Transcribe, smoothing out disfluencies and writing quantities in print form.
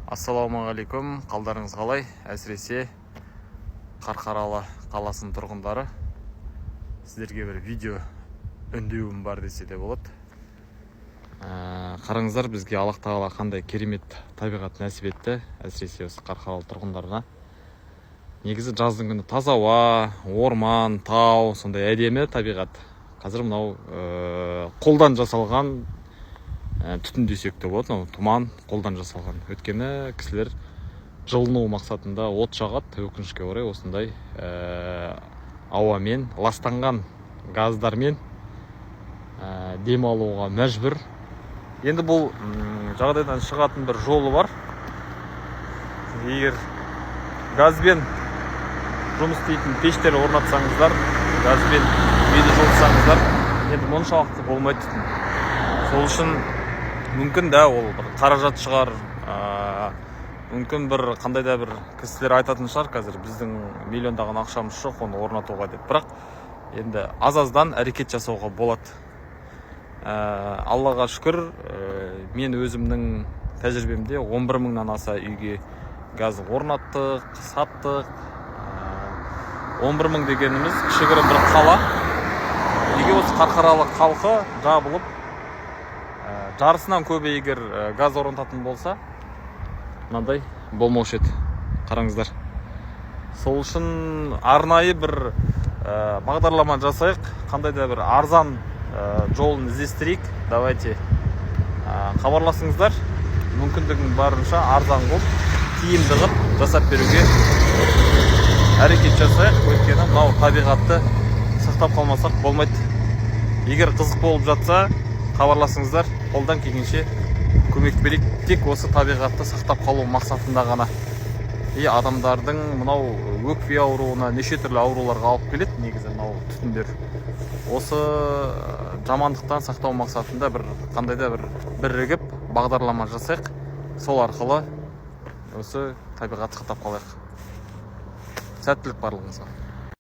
Ассалаумағалейкум, қалдарыңыз қалай? Әсіресе Қарқаралы қаласының тұрғындары. Сіздерге бір видео үндеуім бар десе де болады. Қараңыздар, бізге Аллах тағала қандай керемет табиғат нәсіп етті, әсіресе осы Қарқаралы тұрғындарына. Негізі жаздың күні таза ауа, орман, тау, сондай әдемі табиғат. Қазір мынау қолдан жасалған түтін десек те болады, тұман қолдан жасалған. Өткені кісілер жылыну мақсатында от жағады, өкінішке орай осындай ауамен, ластанған газдармен демалуға мәжбүр. Енді бұл жағдайдан шығатын бір жолы бар. Егер газбен жұмыс істейтін пештер орнатсаңыздар, газбен үйді жылытсаңыздар, енді мұншалықты болмайды түтін. Сол үшін мүмкін да ол бір қаражат шығар, мүмкін бір қандай да бір кісілер айтатын шығар, қазір біздің миллиондаған ақшамыз жоқ оны орнатуға деп. Бірақ енді аз-аздан әрекет жасауға болады. Аллаға шүкір, мен өзімнің тәжірибемде 11 мыңнан аса үйге газ орнаттық, саттық. 11 мың дегеніміз кішігірім бір қала. Неге осы Қарқаралы халқы жабылып, жарысынан көбі егер газ орнататын болса, мынандай болмаушы еді. Қараңыздар. Сол үшін арнайы бір бағдарлама жасайық, қандай да бір арзан жолын іздестірейік. Давайте хабарласыңыздар, мүмкіндігің барынша арзан қылып, тиімді қылып жасап беруге әрекет жасайық. Өйткені мынау табиғатты сақтап қалмасақ болмайды. Егер қызық болып жатса, хабарласыңыздар, қолдан келгенше көмек берейік. Тек осы табиғатты сақтап қалу мақсатында ғана. Адамдардың мынау өкпе ауруына, неше түрлі ауруларға алып келеді негізі мынау түтіндер. Осы жамандықтан сақтау мақсатында қандай да бір бірігіп бағдарлама жасайық. Сол арқылы осы табиғатты сақтап қалайық. Сәттілік барлығыңызға.